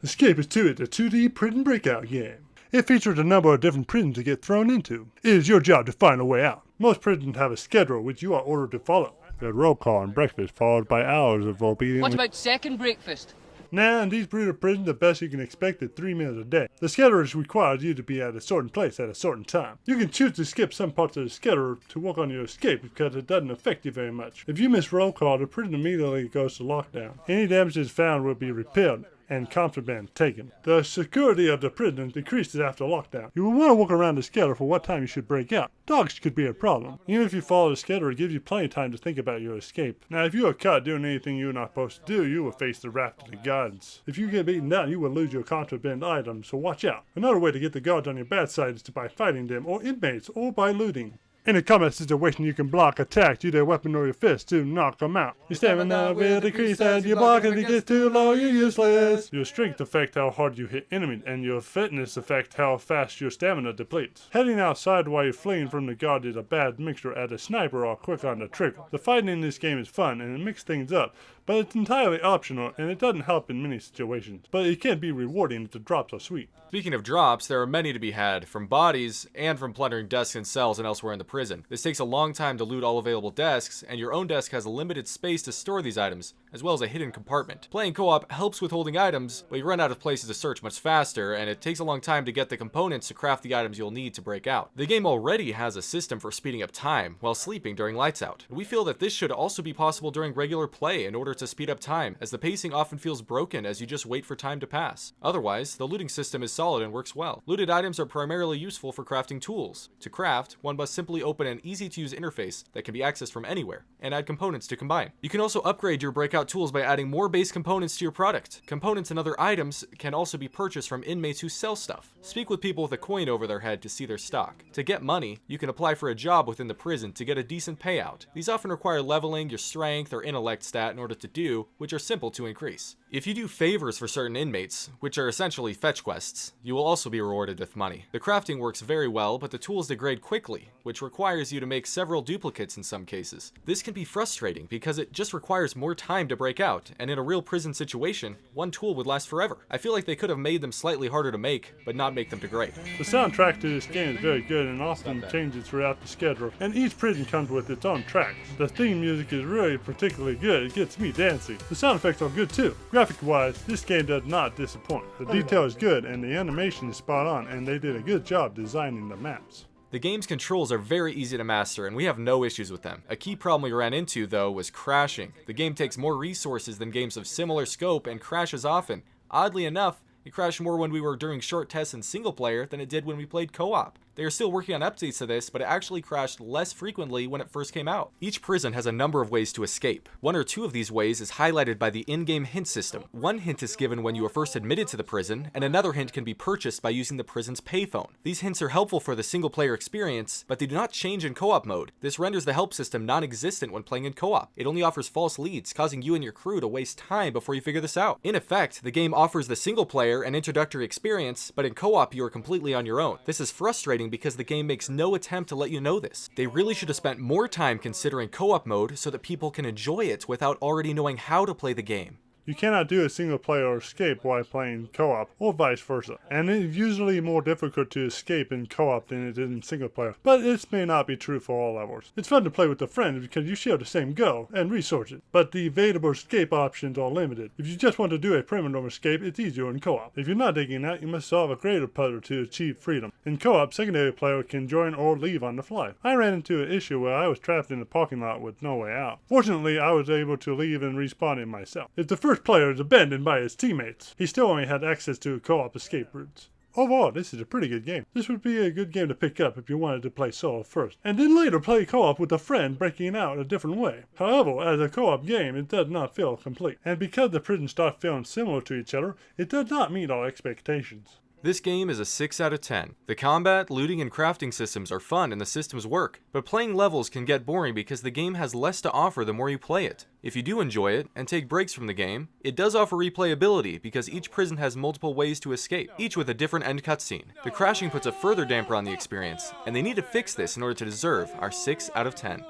Escapists 2 is a 2D prison breakout game. It features a number of different prisons to get thrown into. It is your job to find a way out. Most prisons have a schedule which you are ordered to follow. There's roll call and breakfast followed by hours of obedience. What about second breakfast? Now, in these brutal prisons, the best you can expect is 3 meals a day. The schedule requires you to be at a certain place at a certain time. You can choose to skip some parts of the schedule to work on your escape because it doesn't affect you very much. If you miss roll call, the prison immediately goes to lockdown. Any damages found will be repaired and contraband taken. The security of the prison decreases after lockdown. You will want to work around the schedule for what time you should break out. Dogs could be a problem. Even if you follow the schedule, it gives you plenty of time to think about your escape. Now, if you are caught doing anything you're not supposed to do, you will face the wrath of the guards. If you get beaten down, you will lose your contraband items, so watch out. Another way to get the guards on your bad side is by fighting them, or inmates, or by looting. In a combat situation, you can block attacks, use your weapon or your fist to knock them out. Your stamina will decrease as you block and it gets too low, you're useless. Your strength affects how hard you hit enemies, and your fitness affects how fast your stamina depletes. Heading outside while you're fleeing from the guard is a bad mixture as a sniper are quick on the trigger. The fighting in this game is fun and it mixes things up, but it's entirely optional and it doesn't help in many situations. But it can be rewarding if the drops are sweet. Speaking of drops, there are many to be had, from bodies and from plundering desks and cells and elsewhere in the prison. This takes a long time to loot all available desks, and your own desk has a limited space to store these items, as well as a hidden compartment. Playing co-op helps with holding items, but you run out of places to search much faster, and it takes a long time to get the components to craft the items you'll need to break out. The game already has a system for speeding up time while sleeping during lights out. We feel that this should also be possible during regular play in order to speed up time, as the pacing often feels broken as you just wait for time to pass. Otherwise, the looting system is solid and works well. Looted items are primarily useful for crafting tools. To craft, one must simply open an easy-to-use interface that can be accessed from anywhere, and add components to combine. You can also upgrade your breakout tools by adding more base components to your product. Components and other items can also be purchased from inmates who sell stuff. Speak with people with a coin over their head to see their stock. To get money, you can apply for a job within the prison to get a decent payout. These often require leveling your strength or intellect stat in order to do, which are simple to increase. If you do favors for certain inmates, which are essentially fetch quests, you will also be rewarded with money. The crafting works very well, but the tools degrade quickly, which requires you to make several duplicates in some cases. This can be frustrating because it just requires more time to break out, and in a real prison situation, one tool would last forever. I feel like they could have made them slightly harder to make, but not make them degrade. The soundtrack to this game is very good and often changes throughout the schedule, and each prison comes with its own tracks. The theme music is really particularly good. It gets me dancing. The sound effects are good too. Graphic-wise, this game does not disappoint. The detail is good and the animation is spot on, and they did a good job designing the maps. The game's controls are very easy to master, and we have no issues with them. A key problem we ran into, though, was crashing. The game takes more resources than games of similar scope and crashes often. Oddly enough, it crashed more when we were doing short tests in single player than it did when we played co-op. They are still working on updates to this, but it actually crashed less frequently when it first came out. Each prison has a number of ways to escape. One or two of these ways is highlighted by the in-game hint system. One hint is given when you are first admitted to the prison, and another hint can be purchased by using the prison's payphone. These hints are helpful for the single-player experience, but they do not change in co-op mode. This renders the help system non-existent when playing in co-op. It only offers false leads, causing you and your crew to waste time before you figure this out. In effect, the game offers the single-player an introductory experience, but in co-op you are completely on your own. This is frustrating because the game makes no attempt to let you know this. They really should have spent more time considering co-op mode so that people can enjoy it without already knowing how to play the game. You cannot do a single player escape while playing co-op, or vice versa, and it is usually more difficult to escape in co-op than it is in single player, but this may not be true for all levels. It's fun to play with a friend because you share the same goal and resources, but the available escape options are limited. If you just want to do a primitive escape, it's easier in co-op. If you're not digging that, you must solve a greater puzzle to achieve freedom. In co-op, secondary player can join or leave on the fly. I ran into an issue where I was trapped in a parking lot with no way out. Fortunately, I was able to leave and respawn it myself. If the first player is abandoned by his teammates, he still only had access to co-op escape routes. Overall, this is a pretty good game. This would be a good game to pick up if you wanted to play solo first, and then later play co-op with a friend breaking out a different way. However, as a co-op game, it does not feel complete, and because the prisons start feeling similar to each other, it does not meet our expectations. This game is a 6 out of 10. The combat, looting, and crafting systems are fun and the systems work, but playing levels can get boring because the game has less to offer the more you play it. If you do enjoy it, and take breaks from the game, it does offer replayability because each prison has multiple ways to escape, each with a different end cutscene. The crashing puts a further damper on the experience, and they need to fix this in order to deserve our 6 out of 10.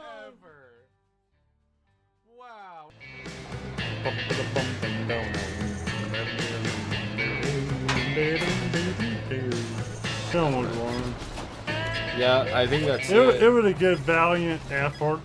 Wow. Film was one. Yeah, I think that's It was a good, valiant effort.